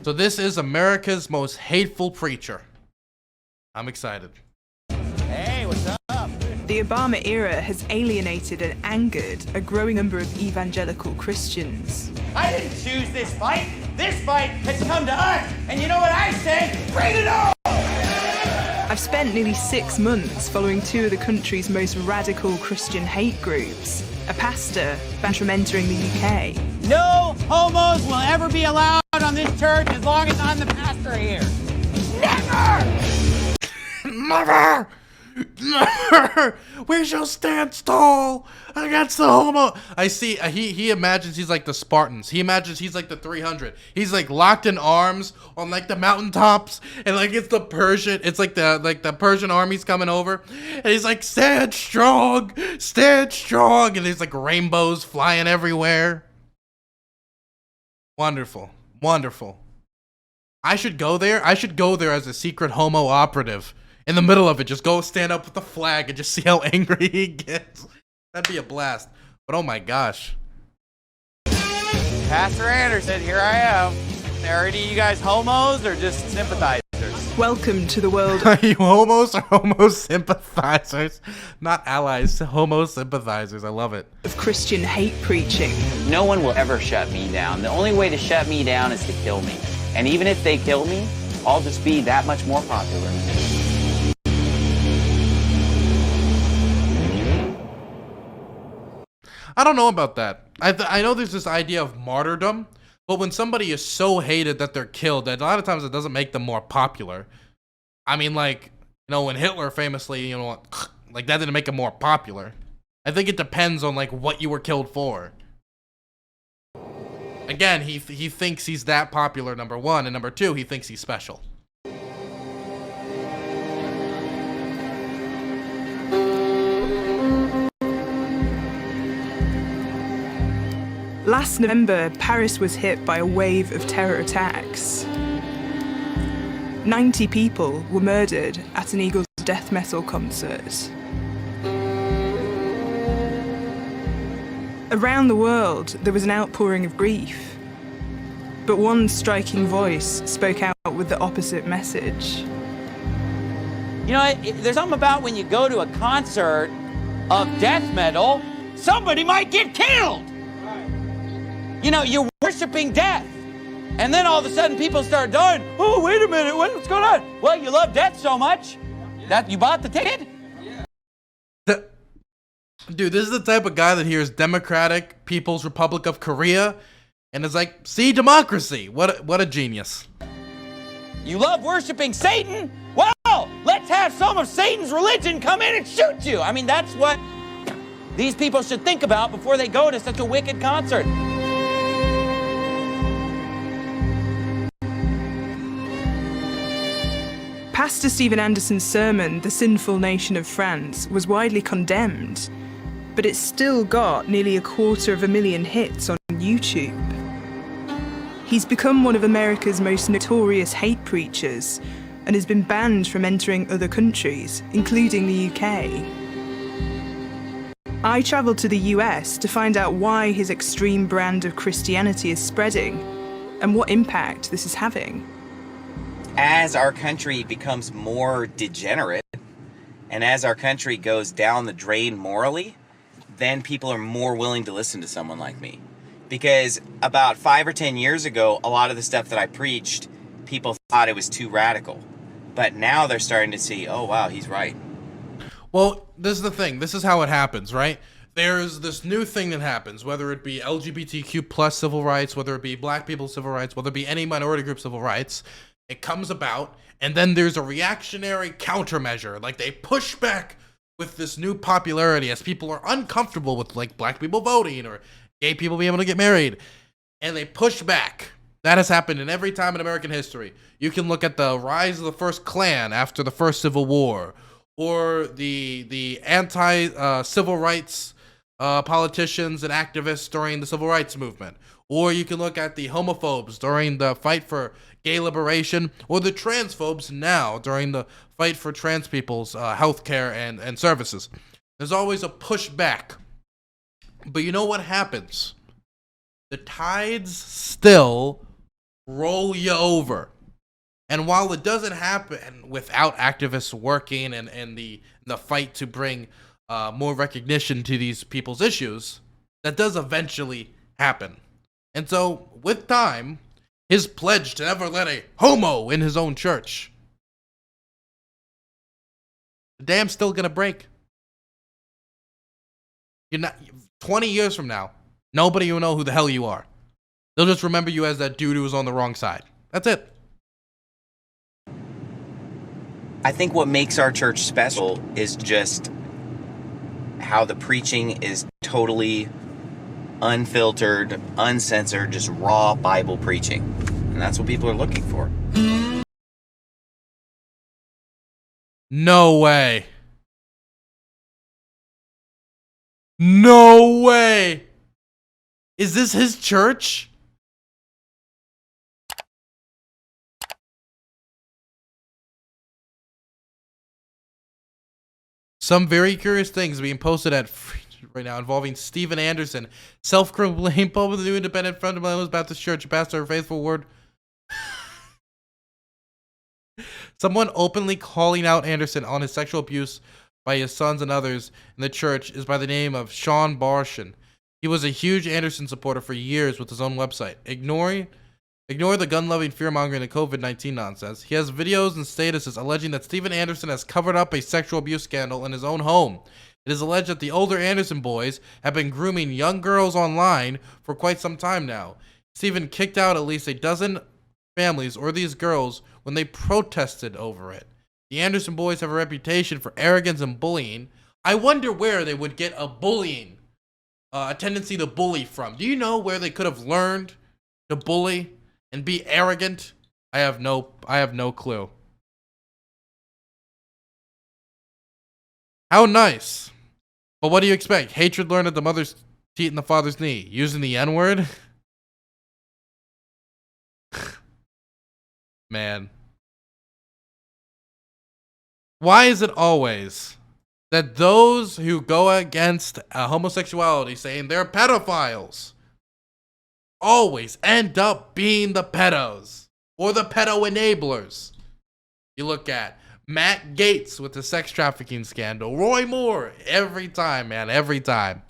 So this is America's most hateful preacher. I'm excited. Hey, what's up? The Obama era has alienated and angered a growing number of evangelical Christians. I didn't choose this fight. This fight has come to us. And you know what I say? Bring it on! I've spent nearly 6 months following 2 of the country's most radical Christian hate groups. A pastor banned from entering the UK. No homos will ever be allowed on this church as long as I'm the pastor here. Never! Never! Never! We shall stand tall against the homo. I see. He imagines he's like the Spartans. He imagines he's like the 300. He's like locked in arms on like the mountaintops, and like it's the Persian. It's like the Persian army's coming over, and he's like stand strong, and there's like rainbows flying everywhere. Wonderful, wonderful. I should go there. I should go there as a secret homo operative. In the middle of it, just go stand up with the flag and just see how angry he gets. That'd be a blast. But oh my gosh. Pastor Anderson, here I am. Are any of you guys homos or just sympathizers? Welcome to the world. Are you homos or homo sympathizers? Not allies, homo sympathizers. I love it. Of Christian hate preaching. No one will ever shut me down. The only way to shut me down is to kill me. And even if they kill me, I'll just be that much more popular. I don't know about that. I know there's this idea of martyrdom, but when somebody is so hated that they're killed, that a lot of times it doesn't make them more popular. I mean, like, you know, when Hitler famously, you know, like that didn't make him more popular. I think it depends on like what you were killed for. Again, he thinks he's that popular, number one, and number two, he thinks he's special. Last November, Paris was hit by a wave of terror attacks. 90 people were murdered at an Eagles death metal concert. Around the world, there was an outpouring of grief. But one striking voice spoke out with the opposite message. You know, there's something about when you go to a concert of death metal, somebody might get killed. You know, you're worshiping death. And then all of a sudden people start dying. Oh, wait a minute, what's going on? Well, you love death so much that you bought the ticket? Dude, this is the type of guy that hears Democratic People's Republic of Korea and is like, see, democracy. What a genius. You love worshiping Satan? Well, let's have some of Satan's religion come in and shoot you. I mean, that's what these people should think about before they go to such a wicked concert. Pastor Stephen Anderson's sermon, The Sinful Nation of France, was widely condemned, but it still got nearly 250,000 hits on YouTube. He's become one of America's most notorious hate preachers and has been banned from entering other countries, including the UK. I travelled to the US to find out why his extreme brand of Christianity is spreading and what impact this is having. As our country becomes more degenerate and as our country goes down the drain morally, then people are more willing to listen to someone like me. Because about 5 or 10 years ago, a lot of the stuff that I preached, people thought it was too radical. But now they're starting to see, oh, wow, he's right. Well, this is the thing. This is how it happens, right? There's this new thing that happens, whether it be LGBTQ plus civil rights, whether it be black people's civil rights, whether it be any minority group civil rights. It comes about, and then there's a reactionary countermeasure. Like, they push back with this new popularity as people are uncomfortable with, like, black people voting or gay people being able to get married. And they push back. That has happened in every time in American history. You can look at the rise of the first Klan after the first Civil War, or the anti-civil rights politicians and activists during the Civil Rights Movement. Or you can look at the homophobes during the fight for gay liberation, or the transphobes now during the fight for trans people's health care and services. There's always a pushback. But you know what happens? The tides still roll you over. And while it doesn't happen without activists working and the fight to bring more recognition to these people's issues, that does eventually happen. And so, with time, his pledge to never let a homo in his own church, the dam's still gonna break. You're not 20 years from now, nobody will know who the hell you are. They'll just remember you as that dude who was on the wrong side. That's it. I think what makes our church special is just how the preaching is totally unfiltered, uncensored, just raw Bible preaching. And that's what people are looking for. No way. No way. Is this his church? Some very curious things being posted at right now involving Steven Anderson, self-proclaimed public new independent fundamentalist Baptist Church pastor of Faithful Word. Someone openly calling out Anderson on his sexual abuse by his sons and others in the church is by the name of Sean Barshin. He was a huge Anderson supporter for years with his own website. Ignore the gun-loving, fear-mongering, and COVID-19 nonsense. He has videos and statuses alleging that Steven Anderson has covered up a sexual abuse scandal in his own home. It is alleged that the older Anderson boys have been grooming young girls online for quite some time now. Steven kicked out at least a dozen families or these girls when they protested over it. The Anderson boys have a reputation for arrogance and bullying. I wonder where they would get a tendency to bully from. Do you know where they could have learned to bully and be arrogant? I have no clue. How nice. But what do you expect? Hatred learned at the mother's teat and the father's knee. Using the N-word? Man. Why is it always that those who go against homosexuality, saying they're pedophiles, always end up being the pedos or the pedo enablers? You look at Matt Gaetz with the sex trafficking scandal, Roy Moore, every time, man, every time.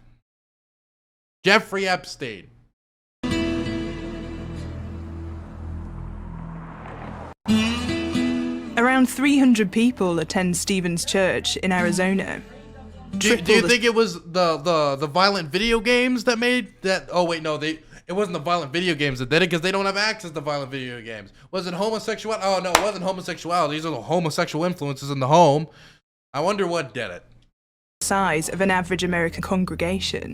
Jeffrey Epstein. Around 300 people attend Stephen's church in Arizona. Do you think it was the violent video games that made that? Oh wait, no, it wasn't the violent video games that did it because they don't have access to violent video games. Was it homosexuality? Oh no, it wasn't homosexuality. These are the homosexual influences in the home. I wonder what did it. Size of an average American congregation.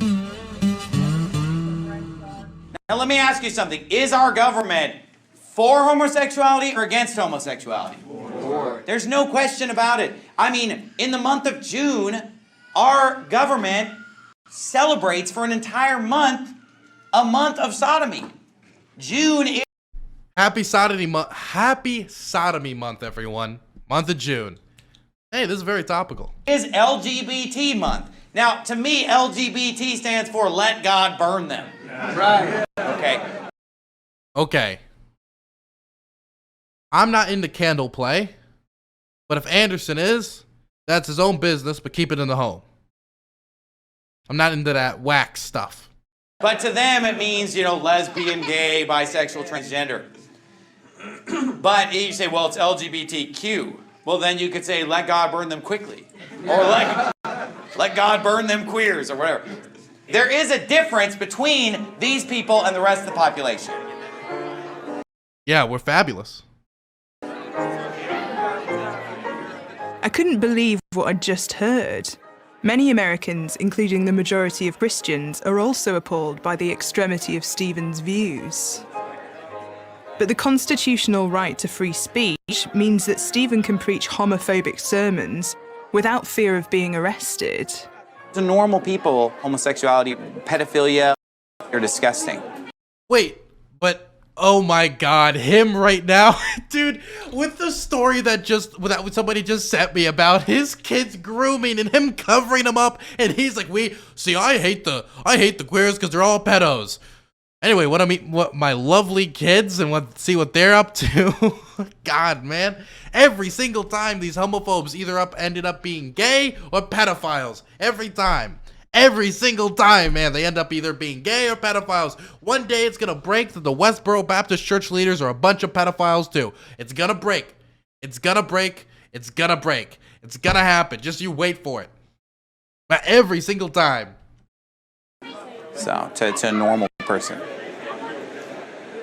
Now let me ask you something. Is our government for homosexuality or against homosexuality? For. There's no question about it. I mean, in the month of June, our government celebrates for an entire month a month of sodomy. June is... Happy Sodomy Month. Happy Sodomy Month, everyone. Month of June. Hey, this is very topical. Is LGBT month. Now, to me, LGBT stands for let God burn them. Right. Okay. Okay. I'm not into candle play, but if Anderson is, that's his own business, but keep it in the home. I'm not into that whack stuff. But to them, it means, lesbian, gay, bisexual, transgender. But you say, well, it's LGBTQ. Well, then you could say, let God burn them quickly. Or let God burn them queers, or whatever. There is a difference between these people and the rest of the population. Yeah, we're fabulous. I couldn't believe what I'd just heard. Many Americans, including the majority of Christians, are also appalled by the extremity of Stephen's views. But the constitutional right to free speech means that Stephen can preach homophobic sermons without fear of being arrested. To normal people, homosexuality, pedophilia, are disgusting. Wait, but oh my god, him right now, dude, with the story that somebody just sent me about his kids grooming and him covering them up, and he's like, I hate the queers because they're all pedos. Anyway, what my lovely kids and see what they're up to. God, man. Every single time these homophobes either ended up being gay or pedophiles. Every time. Every single time, man, they end up either being gay or pedophiles. One day it's gonna break that the Westboro Baptist Church leaders are a bunch of pedophiles too. It's gonna break. It's gonna break. It's gonna break. It's gonna happen. Just you wait for it. But every single time. So, to a normal person.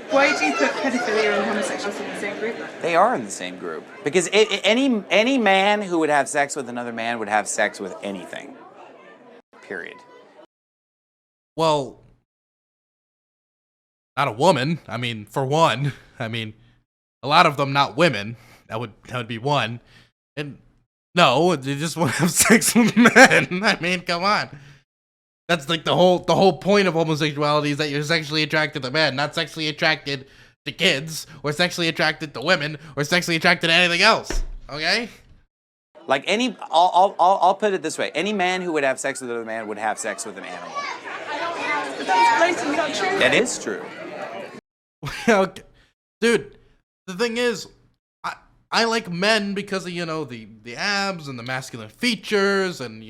Why do you put pedophilia and homosexuality in the same group then? They are in the same group. Because any man who would have sex with another man would have sex with anything. Period. Well, not a woman. I mean, for one. I mean, a lot of them not women. That would be one. And no, they just want to have sex with men. I mean, come on. That's like the whole point of homosexuality is that you're sexually attracted to men, not sexually attracted to kids, or sexually attracted to women, or sexually attracted to anything else. Okay? Like I'll put it this way: any man who would have sex with another man would have sex with an animal. But that's blatantly not true. That is true. Okay. Dude, the thing is, I like men because of, the abs and the masculine features and,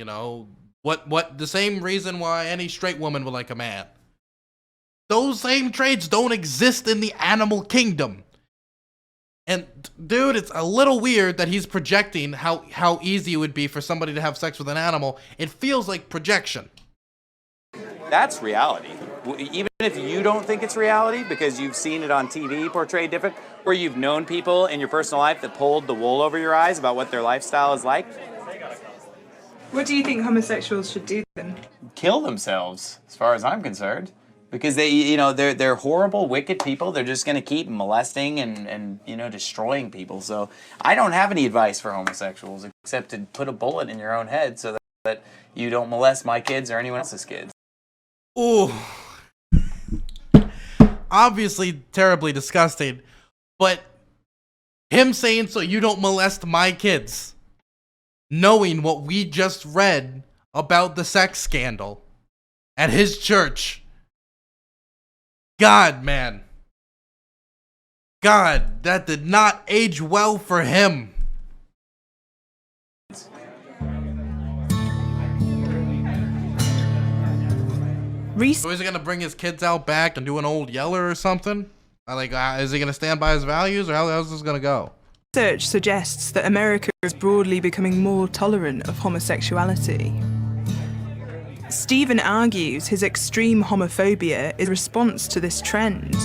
what the same reason why any straight woman would like a man. Those same traits don't exist in the animal kingdom. And dude, it's a little weird that he's projecting how easy it would be for somebody to have sex with an animal. It feels like projection. That's reality. Even if you don't think it's reality because you've seen it on TV portrayed different, or you've known people in your personal life that pulled the wool over your eyes about what their lifestyle is like. What do you think homosexuals should do then? Kill themselves, as far as I'm concerned. Because they're horrible, wicked people. They're just going to keep molesting and destroying people. So I don't have any advice for homosexuals except to put a bullet in your own head so that you don't molest my kids or anyone else's kids. Ooh. Obviously terribly disgusting, but him saying so you don't molest my kids, knowing what we just read about the sex scandal at his church. God, man. God, that did not age well for him. So is he gonna bring his kids out back and do an old Yeller or something? Is he gonna stand by his values, or how's this gonna go? Research suggests that America is broadly becoming more tolerant of homosexuality. Stephen argues his extreme homophobia is a response to this trend.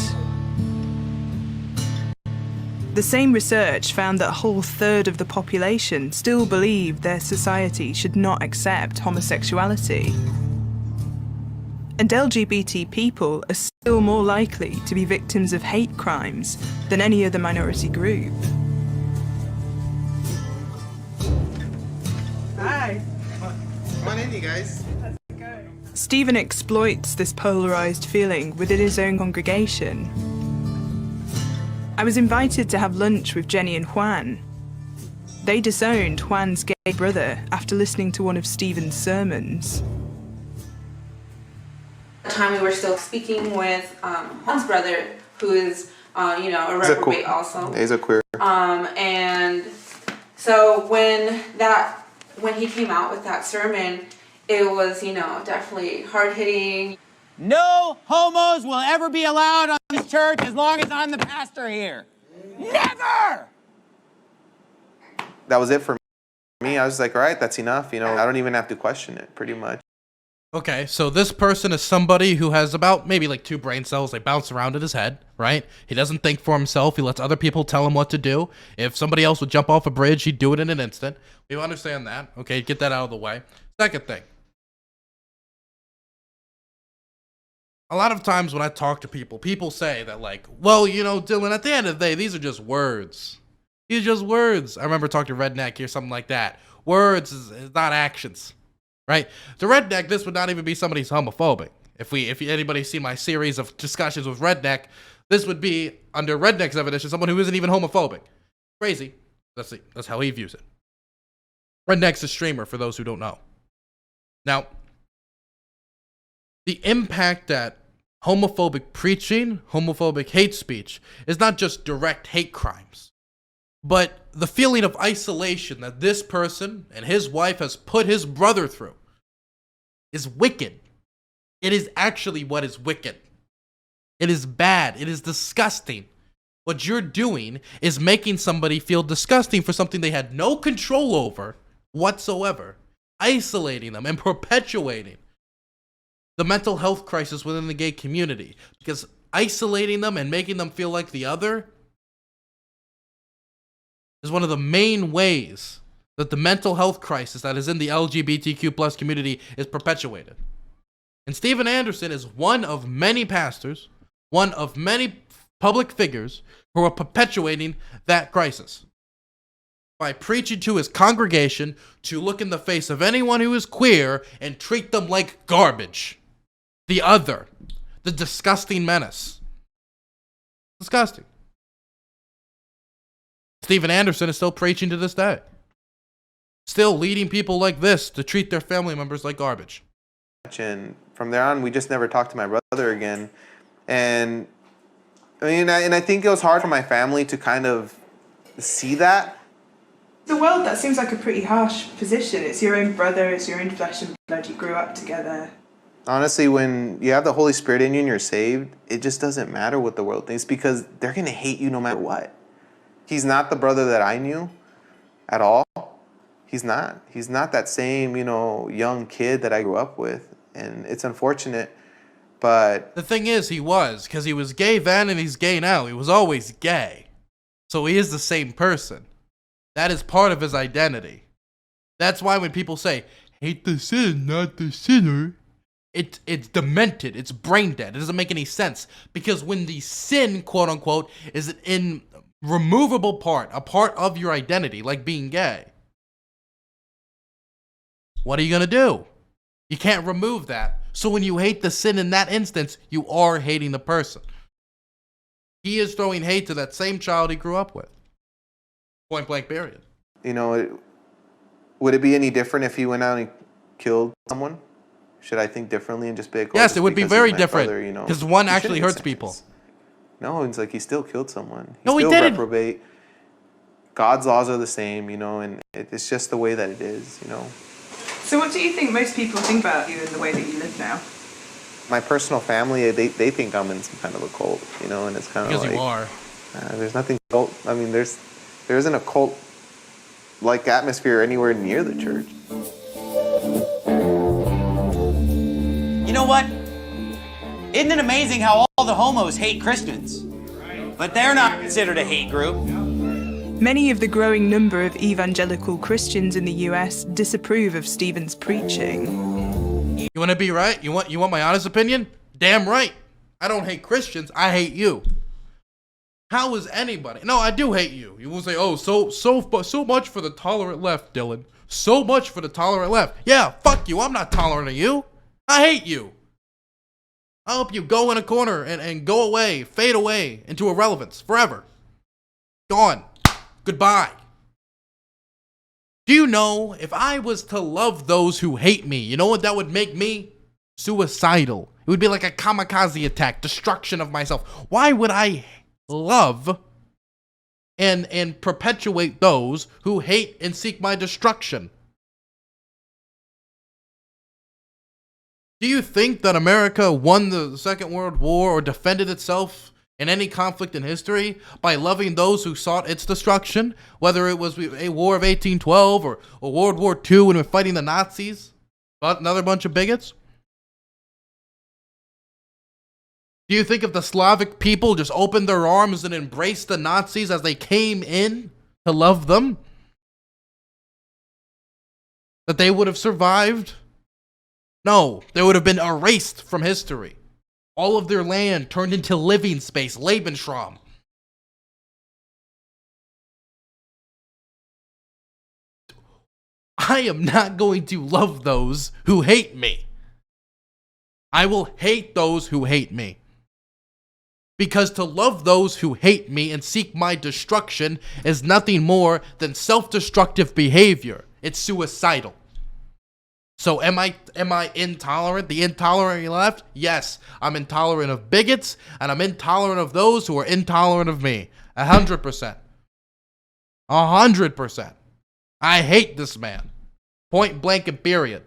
The same research found that a whole third of the population still believe their society should not accept homosexuality. And LGBT people are still more likely to be victims of hate crimes than any other minority group. Hi. Come on in, you guys. Stephen exploits this polarised feeling within his own congregation. I was invited to have lunch with Jenny and Juan. They disowned Juan's gay brother after listening to one of Stephen's sermons. Time we were still speaking with Juan's brother, who is, a reprobate also. He's a queer. And so when he came out with that sermon, it was, definitely hard-hitting. No homos will ever be allowed on this church as long as I'm the pastor here. Never! That was it for me. I was like, all right, that's enough. I don't even have to question it, pretty much. Okay, so this person is somebody who has about maybe like 2 brain cells. They bounce around in his head, right? He doesn't think for himself. He lets other people tell him what to do. If somebody else would jump off a bridge, he'd do it in an instant. We understand that. Okay, get that out of the way. Second thing. A lot of times when I talk to people say that well, Dylan, at the end of the day, these are just words. These are just words. I remember talking to Redneck or something like that. Words is not actions. Right? To Redneck, this would not even be somebody who's homophobic. If anybody see my series of discussions with Redneck, this would be, under Redneck's definition, someone who isn't even homophobic. Crazy. That's how he views it. Redneck's a streamer, for those who don't know. Now, the impact that homophobic preaching, homophobic hate speech is not just direct hate crimes, but the feeling of isolation that this person and his wife has put his brother through is wicked. It is actually what is wicked. It is bad. It is disgusting. What you're doing is making somebody feel disgusting for something they had no control over whatsoever, isolating them and perpetuating the mental health crisis within the gay community, because isolating them and making them feel like the other is one of the main ways that the mental health crisis that is in the LGBTQ plus community is perpetuated. And Steven Anderson is one of many pastors, one of many public figures who are perpetuating that crisis by preaching to his congregation to look in the face of anyone who is queer and treat them like garbage. The other, the disgusting menace. Disgusting. Steven Anderson is still preaching to this day. Still leading people like this to treat their family members like garbage. And from there on, we just never talked to my brother again. And I think it was hard for my family to kind of see that. The world, that seems like a pretty harsh position. It's your own brother, it's your own flesh and blood, you grew up together. Honestly, when you have the Holy Spirit in you and you're saved, it just doesn't matter what the world thinks, because they're going to hate you no matter what. He's not the brother that I knew at all. He's not. He's not that same, young kid that I grew up with. And it's unfortunate, but... The thing is, he was, because he was gay then and he's gay now. He was always gay. So he is the same person. That is part of his identity. That's why when people say, hate the sin, not the sinner, it's demented, it's brain dead. It doesn't make any sense. Because when the sin, quote unquote, is an irremovable part, a part of your identity, like being gay, what are you going to do? You can't remove that. So when you hate the sin in that instance, you are hating the person. He is throwing hate to that same child he grew up with. Point blank period. Would it be any different if he went out and killed someone? Should I think differently and just be like, yes, it would be very different. Because one actually hurts people. No, it's like he still killed someone. No, he still didn't. Reprobate. God's laws are the same, and it's just the way that it is, So what do you think most people think about you and the way that you live now? My personal family, they think I'm in some kind of a cult, and it's kind of like... Because you are. There's nothing cult. I mean, there isn't a cult-like atmosphere anywhere near the church. You know what? Isn't it amazing how all the homos hate Christians? But they're not considered a hate group. Many of the growing number of evangelical Christians in the US disapprove of Stephen's preaching. You want to be right? You want my honest opinion? Damn right. I don't hate Christians. I hate you. How is anybody? No, I do hate you. You will say, "Oh, so much for the tolerant left, Dylan. So much for the tolerant left." Yeah, fuck you. I'm not tolerant of you. I hate you. I hope you go in a corner and go away, fade away into irrelevance forever. Gone. Goodbye. Do you know, if I was to love those who hate me, you know what that would make me? Suicidal. It would be like a kamikaze attack, destruction of myself. Why would I love and perpetuate those who hate and seek my destruction? Do you think that America won the Second World War or defended itself in any conflict in history by loving those who sought its destruction? Whether it was a war of 1812 or World War II when we're fighting the Nazis? But another bunch of bigots? Do you think if the Slavic people just opened their arms and embraced the Nazis as they came in to love them, that they would have survived? No, they would have been erased from history. All of their land turned into living space, Lebensraum. I am not going to love those who hate me. I will hate those who hate me. Because to love those who hate me and seek my destruction is nothing more than self-destructive behavior. It's suicidal. So am I intolerant? The intolerant left? Yes, I'm intolerant of bigots, and I'm intolerant of those who are intolerant of me. 100%. 100%. I hate this man. Point blank and period.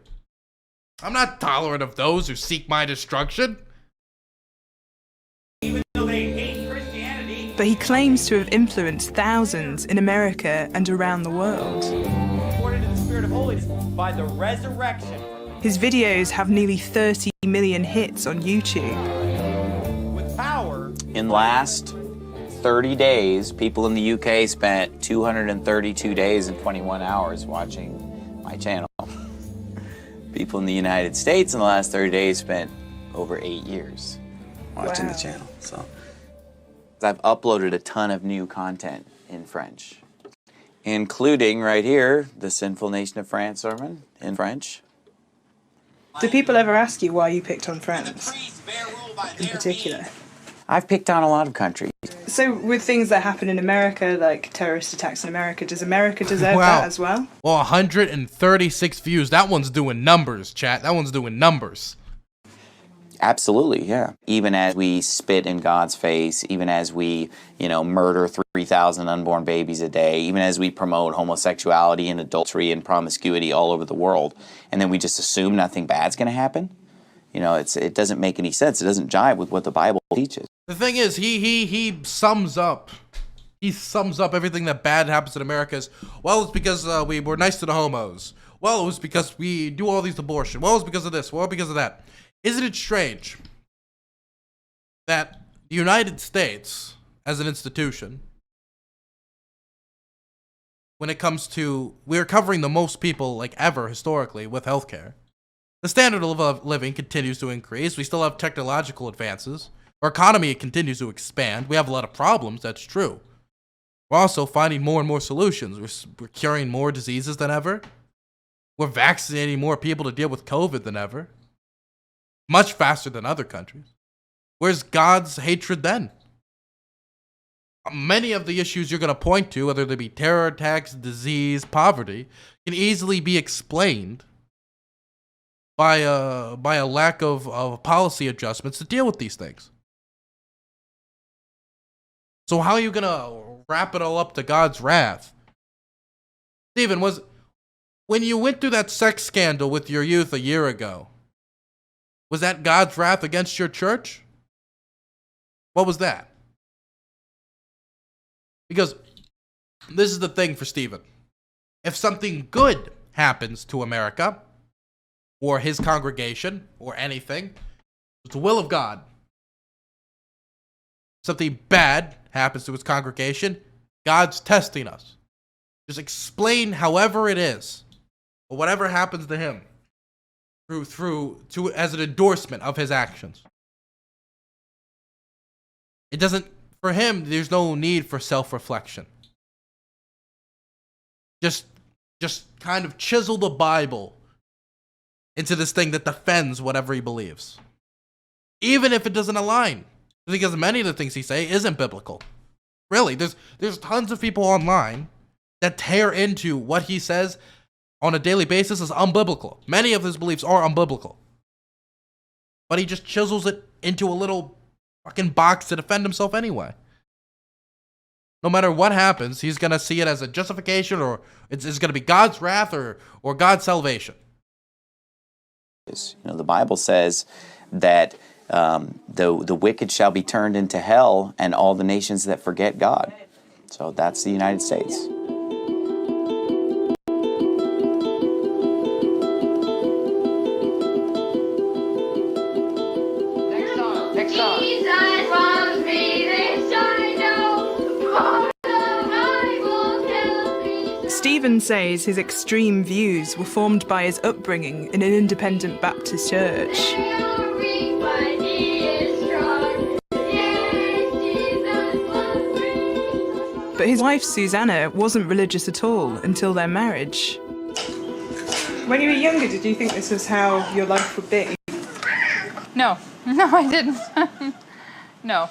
I'm not tolerant of those who seek my destruction. Even though they hate Christianity. But he claims to have influenced thousands in America and around the world. According to the Spirit of holiness, by the resurrection. His videos have nearly 30 million hits on YouTube. With power. In the last 30 days, people in the UK spent 232 days and 21 hours watching my channel. People in the United States in the last 30 days spent over 8 years watching the channel. So I've uploaded a ton of new content in French, including right here, the Sinful Nation of France sermon in French. Do people ever ask you why you picked on France in particular? I've picked on a lot of countries. So with things that happen in America, like terrorist attacks in America, does America deserve that as well? Well, 136 views. That one's doing numbers, chat. That one's doing numbers. Absolutely, yeah. Even as we spit in God's face, even as we, murder 3,000 unborn babies a day, even as we promote homosexuality and adultery and promiscuity all over the world, and then we just assume nothing bad's going to happen, it doesn't make any sense. It doesn't jive with what the Bible teaches. The thing is, he sums up everything that bad happens in America as, well, it's because we were nice to the homos. Well, it was because we do all these abortions. Well, it's because of this. Well, because of that. Isn't it strange that the United States, as an institution, when it comes to, we're covering the most people like ever historically with healthcare. The standard of living continues to increase. We still have technological advances. Our economy continues to expand. We have a lot of problems, that's true. We're also finding more and more solutions. We're curing more diseases than ever. We're vaccinating more people to deal with COVID than ever. Much faster than other countries. Where's God's hatred then? Many of the issues you're going to point to, whether they be terror attacks, disease, poverty, can easily be explained by a lack of policy adjustments to deal with these things. So how are you going to wrap it all up to God's wrath? Stephen, when you went through that sex scandal with your youth a year ago, was that God's wrath against your church? What was that? Because this is the thing for Stephen. If something good happens to America, or his congregation, or anything, it's the will of God. Something bad happens to his congregation, God's testing us. Just explain however it is, or whatever happens to him. As an endorsement of his actions. It doesn't, for him, there's no need for self-reflection. Just kind of chisel the Bible into this thing that defends whatever he believes. Even if it doesn't align. Because many of the things he say isn't biblical. Really, there's tons of people online that tear into what he says on a daily basis is unbiblical. Many of his beliefs are unbiblical. But he just chisels it into a little fucking box to defend himself anyway. No matter what happens, he's going to see it as a justification, or it's going to be God's wrath or God's salvation. The Bible says that the wicked shall be turned into hell, and all the nations that forget God. So that's the United States. Stephen says his extreme views were formed by his upbringing in an independent Baptist church. But his wife Susanna wasn't religious at all until their marriage. When you were younger, did you think this was how your life would be? No, I didn't. No.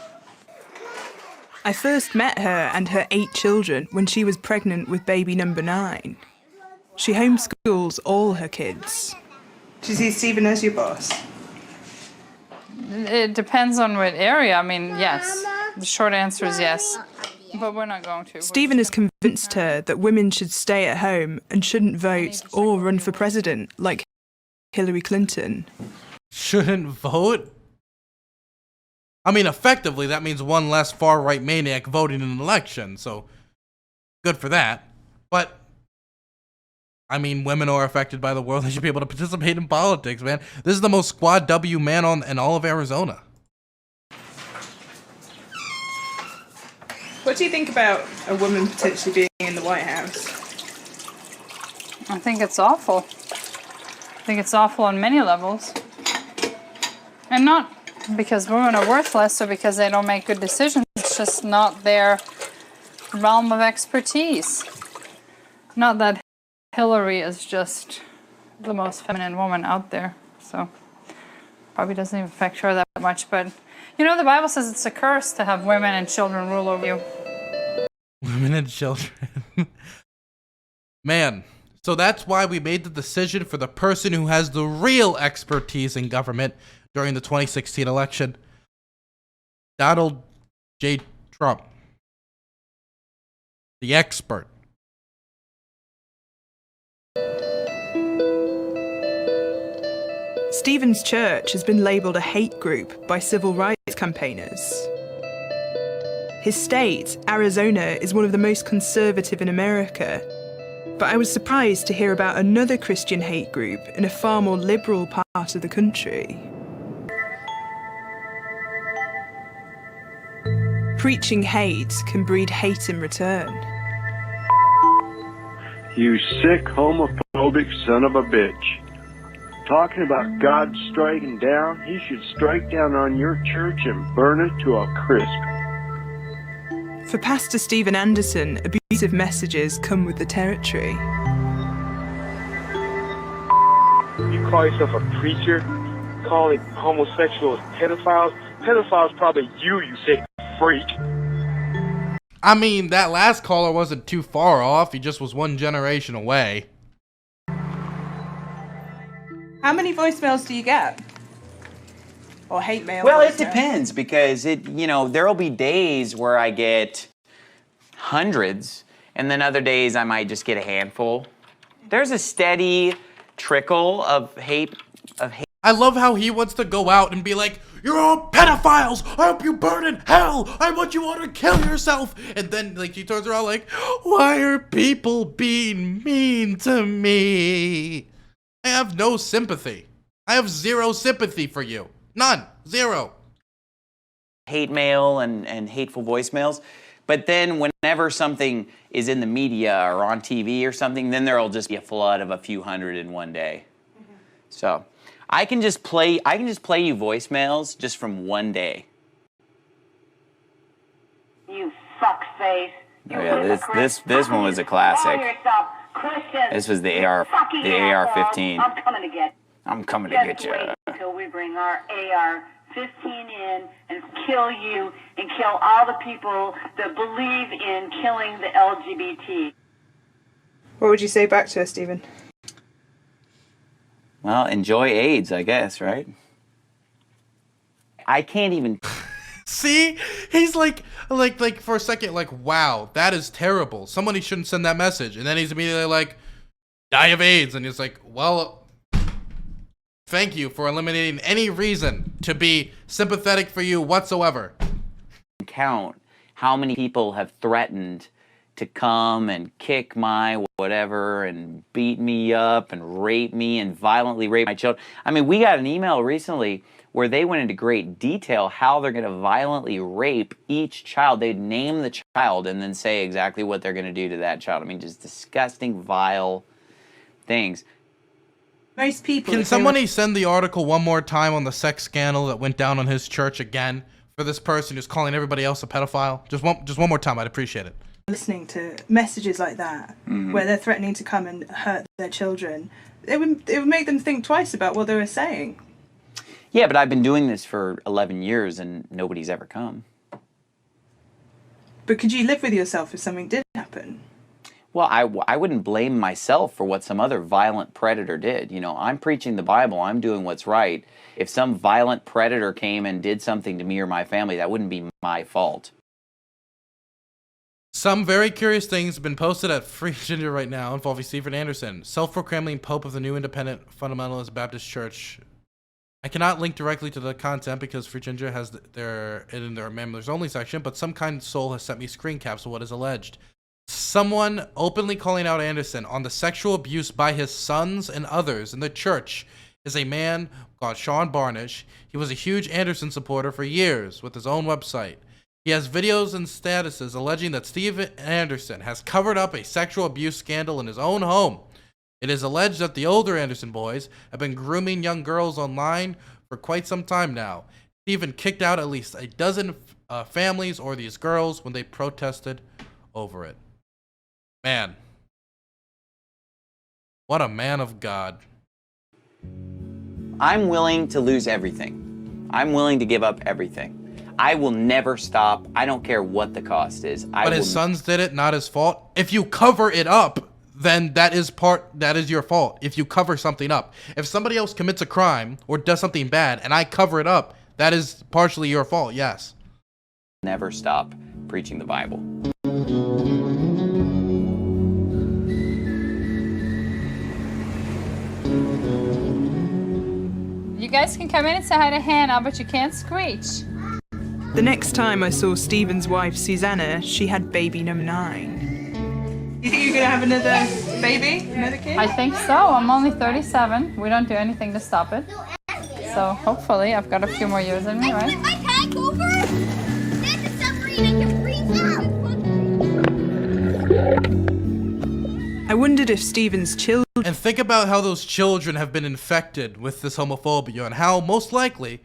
I first met her and her 8 children when she was pregnant with baby number 9. She homeschools all her kids. Do you see Stephen as your boss? It depends on what area. I mean, yes. The short answer is yes. But we're not going to. Stephen has convinced her that women should stay at home and shouldn't vote or run for president like Hillary Clinton. Shouldn't vote? I mean, effectively, that means one less far-right maniac voting in an election, so good for that. But, I mean, women are affected by the world. They should be able to participate in politics, man. This is the most squad W man in all of Arizona. What do you think about a woman potentially being in the White House? I think it's awful. I think it's awful on many levels. And not because women are worthless or because they don't make good decisions. It's just not their realm of expertise. Not that Hillary is just the most feminine woman out there. So probably doesn't even affect her that much. But you know, the Bible says it's a curse to have women and children rule over you. Women and children. Man, so that's why we made the decision for the person who has the real expertise in government during the 2016 election, Donald J. Trump, the expert. Stephen's church has been labelled a hate group by civil rights campaigners. His state, Arizona, is one of the most conservative in America, but I was surprised to hear about another Christian hate group in a far more liberal part of the country. Preaching hate can breed hate in return. You sick homophobic son of a bitch. Talking about God striking down, he should strike down on your church and burn it to a crisp. For Pastor Stephen Anderson, abusive messages come with the territory. You call yourself a preacher, calling homosexuals pedophiles? Pedophiles probably you sick freak. I mean, that last caller wasn't too far off. He just was one generation away. How many voicemails do you get? Or hate mail? Well, it depends because there'll be days where I get hundreds and then other days I might just get a handful. There's a steady trickle of hate. I love how he wants to go out and be like, "You're all pedophiles! I hope you burn in hell! I want you all to kill yourself!" And then he turns around like, "Why are people being mean to me?" I have no sympathy. I have zero sympathy for you. None. Zero. Hate mail and hateful voicemails. But then whenever something is in the media or on TV or something, then there'll just be a flood of a few hundred in one day. Mm-hmm. So I can just play you voicemails just from one day. You fuckface. Oh yeah, this one was a classic. This was the AR-15. I'm coming to get you. Wait until we bring our AR-15 in and kill you and kill all the people that believe in killing the LGBT. What would you say back to her, Stephen? Well, enjoy AIDS, I guess, right? I can't even... See? He's like for a second, like, wow, that is terrible. Somebody shouldn't send that message. And then he's immediately like, die of AIDS. And he's like, well, thank you for eliminating any reason to be sympathetic for you whatsoever. Count how many people have threatened to come and kick my whatever and beat me up and rape me and violently rape my children. I mean, we got an email recently where they went into great detail how they're going to violently rape each child. They'd name the child and then say exactly what they're going to do to that child. I mean, just disgusting, vile things. Most people... Can somebody send the article one more time on the sex scandal that went down on his church again for this person who's calling everybody else a pedophile? Just one more time. I'd appreciate it. Listening to messages like that, where they're threatening to come and hurt their children, it would make them think twice about what they were saying. Yeah, but I've been doing this for 11 years and nobody's ever come. But could you live with yourself if something did happen? Well, I wouldn't blame myself for what some other violent predator did. You know, I'm preaching the Bible. I'm doing what's right. If some violent predator came and did something to me or my family, that wouldn't be my fault. Some very curious things have been posted at Free Ginger right now involving Steven Anderson, self-proclaiming Pope of the New Independent Fundamentalist Baptist Church. I cannot link directly to the content because Free Ginger has it in their members only section, but some kind soul has sent me screen caps of what is alleged. Someone openly calling out Anderson on the sexual abuse by his sons and others in the church is a man called Sean Barnish. He was a huge Anderson supporter for years with his own website. He has videos and statuses alleging that Steven Anderson has covered up a sexual abuse scandal in his own home. It is alleged that the older Anderson boys have been grooming young girls online for quite some time now. Steven kicked out at least a dozen families or these girls when they protested over it. Man. What a man of God. I'm willing to lose everything. I'm willing to give up everything. I will never stop. I don't care what the cost is. But his sons did it, not his fault. If you cover it up, then that is your fault. If you cover something up. If somebody else commits a crime or does something bad and I cover it up, that is partially your fault, yes. Never stop preaching the Bible. You guys can come in and say hi to Hannah, but you can't screech. The next time I saw Stephen's wife, Susanna, she had baby number 9. You think you're gonna have another baby? Another kid? I think so. I'm only 37. We don't do anything to stop it. So hopefully I've got a few more years in me, right? My pack over? That's a submarine. I can freeze out. I wondered if Stephen's children... And think about how those children have been infected with this homophobia and how most likely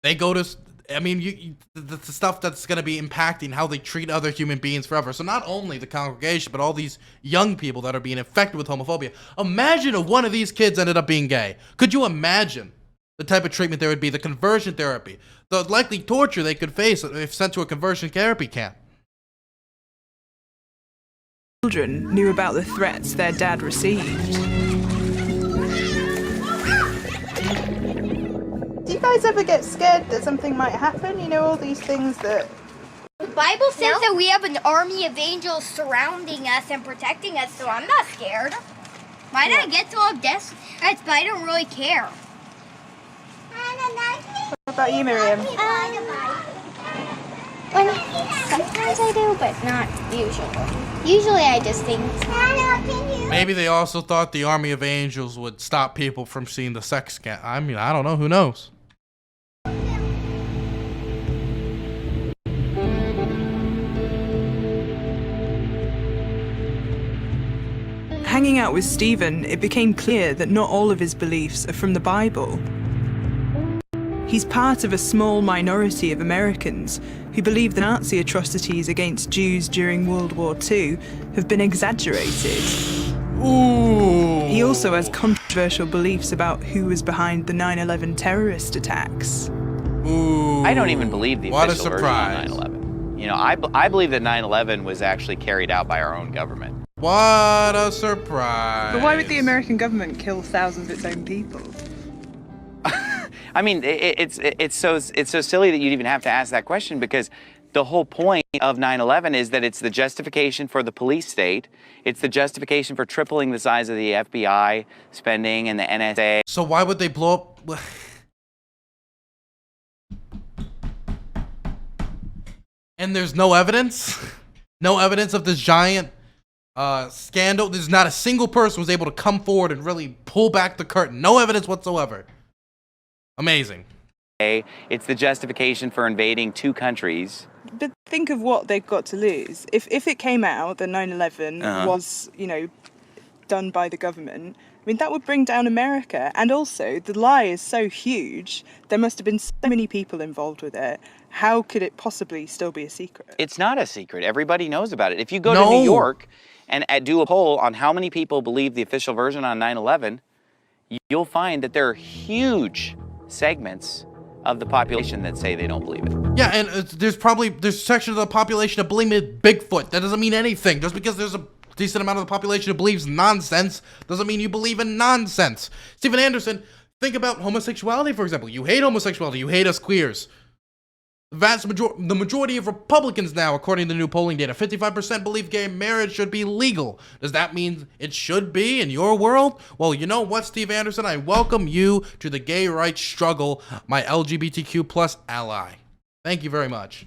they go to... I mean, the stuff that's going to be impacting how they treat other human beings forever. So not only the congregation, but all these young people that are being infected with homophobia. Imagine if one of these kids ended up being gay. Could you imagine the type of treatment there would be, the conversion therapy, the likely torture they could face if sent to a conversion therapy camp? Children knew about the threats their dad received. Do you guys ever get scared that something might happen? You know, all these things that... The Bible says that we have an army of angels surrounding us and protecting us, so I'm not scared. Might I get to have death threats, but I don't really care. What about you, Miriam? Sometimes I do, but not usually. Usually I just think... Maybe they also thought the army of angels would stop people from seeing the sex scandal. I mean, I don't know. Who knows? Hanging out with Stephen, it became clear that not all of his beliefs are from the Bible. He's part of a small minority of Americans who believe the Nazi atrocities against Jews during World War II have been exaggerated. Ooh. He also has controversial beliefs about who was behind the 9/11 terrorist attacks. Ooh. I don't even believe the What a official version surprise. of 9/11. You know, I believe that 9/11 was actually carried out by our own government. What a surprise. But why would the American government kill thousands of its own people? I mean, it's so silly that you'd even have to ask that question, because the whole point of 9/11 is that it's the justification for the police state. It's the justification for tripling the size of the FBI spending and the NSA. So why would they blow up? And there's no evidence? No evidence of this giant scandal? There's not a single person was able to come forward and really pull back the curtain. No evidence whatsoever. Amazing. It's the justification for invading 2 countries. But think of what they've got to lose. If it came out that 9/11 was, you know, done by the government, I mean, that would bring down America. And also, the lie is so huge, there must have been so many people involved with it. How could it possibly still be a secret? It's not a secret. Everybody knows about it. If you go to New York and do a poll on how many people believe the official version on 9/11, you'll find that there are huge segments of the population that say they don't believe it. Yeah, and there's a section of the population that believe in Bigfoot. That doesn't mean anything. Just because there's a decent amount of the population who believes nonsense doesn't mean you believe in nonsense. Steven Anderson, think about homosexuality, for example. You hate homosexuality. You hate us queers. The majority of Republicans now, according to new polling data, 55% believe gay marriage should be legal. Does that mean it should be in your world? Well, you know what, Steve Anderson? I welcome you to the gay rights struggle, my LGBTQ plus ally. Thank you very much.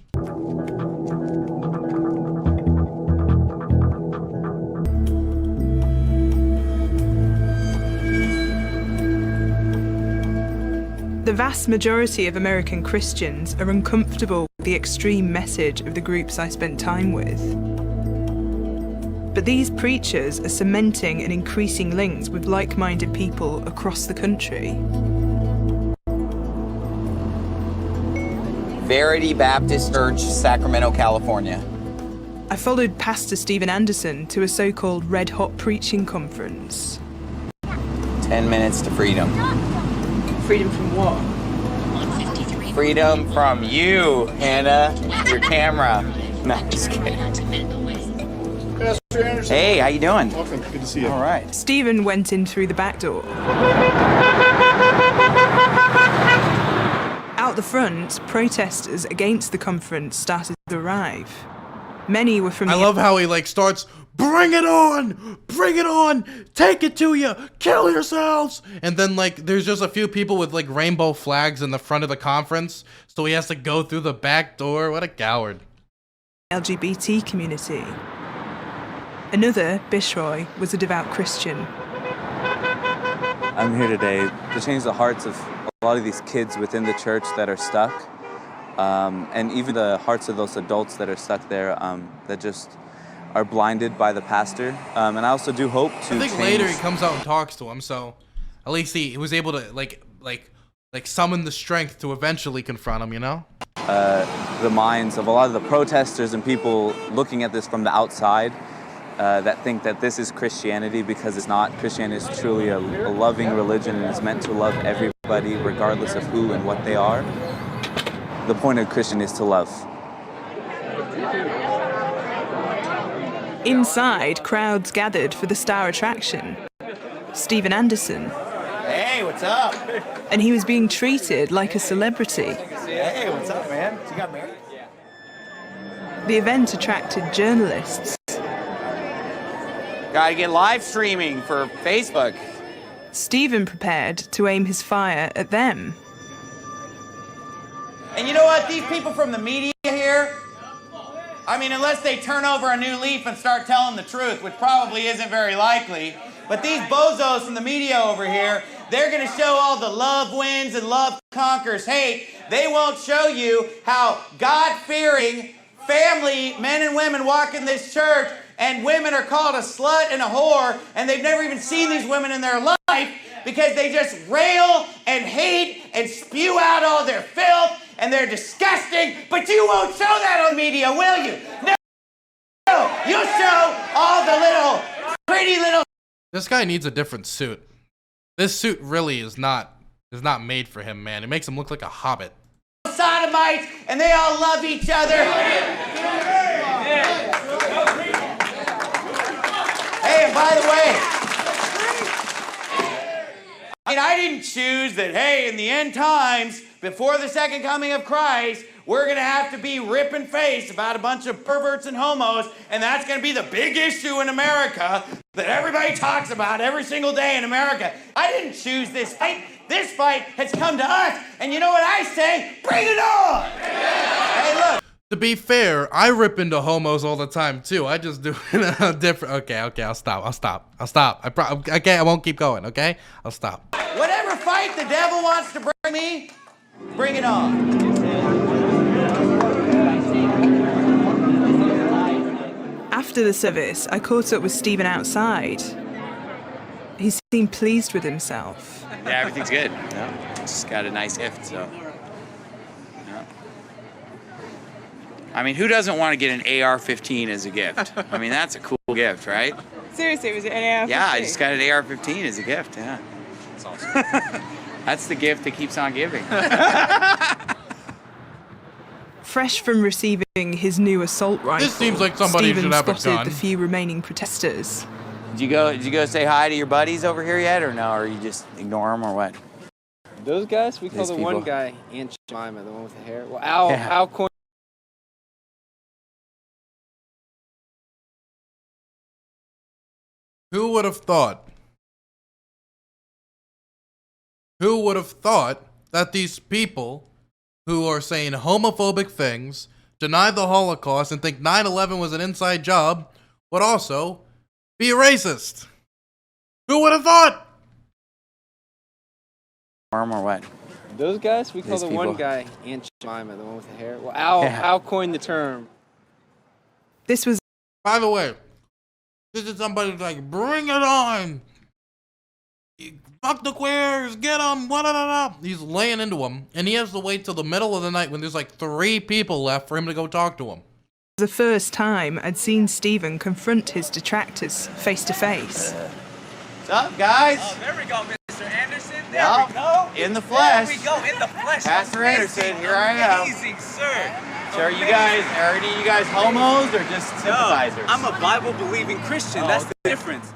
The vast majority of American Christians are uncomfortable with the extreme message of the groups I spent time with. But these preachers are cementing and increasing links with like-minded people across the country. Verity Baptist Church, Sacramento, California. I followed Pastor Steven Anderson to a so-called red-hot preaching conference. 10 minutes to freedom. Freedom from what? Freedom from you, Hannah. Your camera. No, just kidding. Hey, how you doing? Welcome. Good to see you. All right. Steven went in through the back door. Out the front, protesters against the conference started to arrive. Many were from I love how he like starts, bring it on, take it to you, kill yourselves. And then like there's just a few people with like rainbow flags in the front of the conference, so he has to go through the back door. What a coward. LGBT community. Another, Bishroy, was a devout Christian. I'm here today to change the hearts of a lot of these kids within the church that are stuck, and even the hearts of those adults that are stuck there, that just are blinded by the pastor. And I also do hope to I think change... later he comes out and talks to him, so at least he was able to like summon the strength to eventually confront him, you know? The minds of a lot of the protesters and people looking at this from the outside that think that this is Christianity, because it's not. Christianity is truly a loving religion, and it's meant to love everybody regardless of who and what they are. The point of Christian is to love. Inside, crowds gathered for the star attraction, Steven Anderson. Hey, what's up? And he was being treated like a celebrity. Hey, what's up, man? You got married? The event attracted journalists. Gotta get live streaming for Facebook. Steven prepared to aim his fire at them. And you know what? These people from the media here, I mean, unless they turn over a new leaf and start telling the truth, which probably isn't very likely, but these bozos from the media over here, they're going to show all the love wins and love conquers hate. They won't show you how God-fearing family men and women walk in this church, and women are called a slut and a whore, and they've never even seen these women in their life because they just rail and hate and spew out all their filth, and they're disgusting, but you won't show that on media, will you? No, you'll show all the little, pretty little... This guy needs a different suit. This suit really is not made for him, man. It makes him look like a hobbit. Sodomites, and they all love each other. Hey, and by the way, I didn't choose that, hey, in the end times, before the second coming of Christ, we're going to have to be ripping face about a bunch of perverts and homos, and that's going to be the big issue in America that everybody talks about every single day in America. I didn't choose this fight. This fight has come to us, and you know what I say? Bring it on! Hey, look. To be fair, I rip into homos all the time too. I just do it in a different... Okay, I'll stop. I won't keep going, okay? I'll stop. Whatever fight the devil wants to bring me, bring it on. After the service, I caught up with Steven outside. He seemed pleased with himself. Yeah, everything's good. Yeah. Just got a nice gift, so. Yeah. I mean, who doesn't want to get an AR-15 as a gift? I mean, that's a cool gift, right? Seriously, was it an AR-15? Yeah, I just got an AR-15 as a gift, yeah. That's awesome. That's the gift that keeps on giving. Fresh from receiving his new assault rifle, This seems like somebody Stephen should have a spotted gun. the few remaining protesters. Did you go say hi to your buddies over here yet, or no? Or you just ignore them, or what? Those guys, we call These the people. one guy Aunt Jemima, the one with the hair. Well, Al coined. Who would have thought? Who would have thought that these people who are saying homophobic things, deny the Holocaust, and think 9/11 was an inside job would also be a racist? Who would have thought? Or what? Those guys, we call These the people. one guy Aunt Jemima, the one with the hair. Well, Al coined the term. This was. By the way, this is somebody who's like, bring it on. Fuck the queers, get them, He's laying into them, and he has to wait till the middle of the night when there's like 3 people left for him to go talk to him. The first time I'd seen Stephen confront his detractors face to face. What's up, guys? Oh, there we go, Mr. Anderson. There Yeah, we go. in the flesh. There we go, in the flesh. Pastor Amazing, Anderson, here I am. Amazing, sir. So are you guys homos or just sympathizers? I'm a Bible-believing Christian. That's the difference.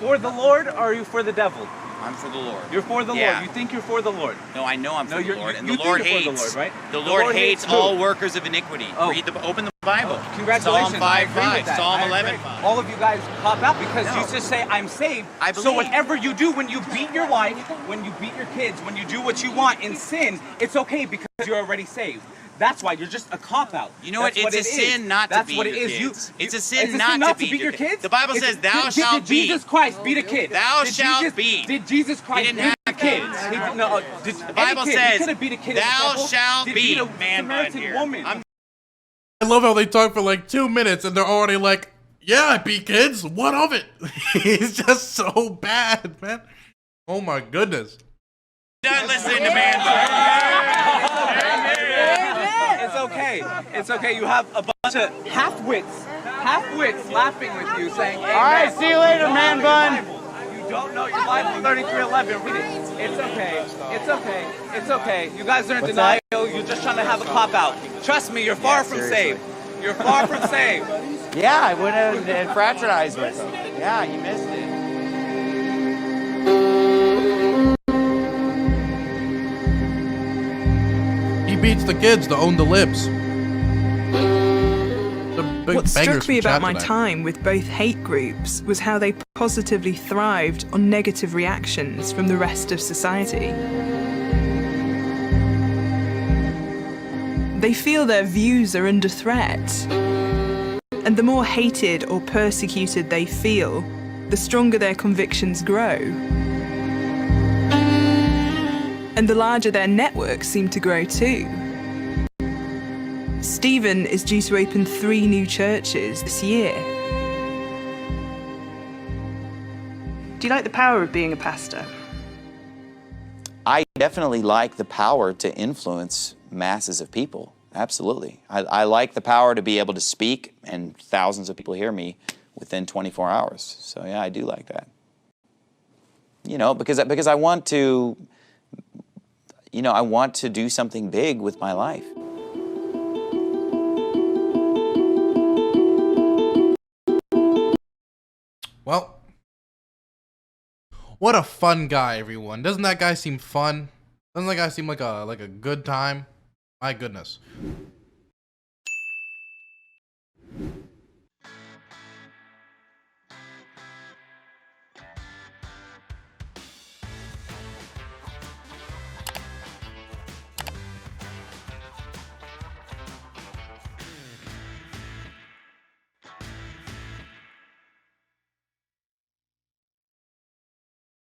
For the Lord, or are you for the devil? I'm for the Lord. You're for the Yeah. Lord. You think you're for the Lord. No, I know I'm for the you're- Lord, and you the think Lord you're hates. for the Lord, right? The Lord hates who? all workers of iniquity. Oh. Open the Bible. Congratulations. Psalm I agree 5:5, with that. Psalm I agree. 11:5. All of you guys pop out because No. you just say, I'm saved. I So believe. whatever you do, when you beat your wife, when you beat your kids, when you do what you want in sin, it's okay because you're already saved. That's why you're just a cop-out. You know what? That's It's a it is. sin not to That's beat what your it is. kids. It's a It's sin a not sin to not beat your kids. kids. The Bible says, "Thou shalt Did beat." Jesus Christ beat a kid? Thou Did shalt Jesus- beat. Did Jesus Christ He didn't beat have kids? kids. He did- no, The Bible He says, could have beat a kid in the "Thou temple. shalt Did beat." a Man bun Samaritan here. woman. I love how they talk for like 2 minutes and they're already like, yeah, I beat kids. What of it? He's just so bad, man. Oh my goodness. Done listening to man bun. It's okay. It's okay. You have a bunch of half-wits laughing with you saying, "All right, see you later, man bun." You don't know your Bible 33:11. Read it. It's okay. It's okay. It's okay. You guys are in denial. You're just trying to have a cop-out. Trust me, you're far from seriously. saved. You're far from saved. Yeah, I went and fraternized with them. Yeah, you missed it. He beats the kids to own the libs. The big What struck beggars me from about chat my tonight. time with both hate groups was how they positively thrived on negative reactions from the rest of society. They feel their views are under threat. And the more hated or persecuted they feel, the stronger their convictions grow. And the larger their networks seem to grow too. Stephen is due to open 3 new churches this year. Do you like the power of being a pastor? I definitely like the power to influence masses of people. Absolutely. I like the power to be able to speak and thousands of people hear me within 24 hours. So yeah, I do like that. You know, because I want to, I want to do something big with my life. Well, what a fun guy, everyone. Doesn't that guy seem fun? Doesn't that guy seem like a good time? My goodness.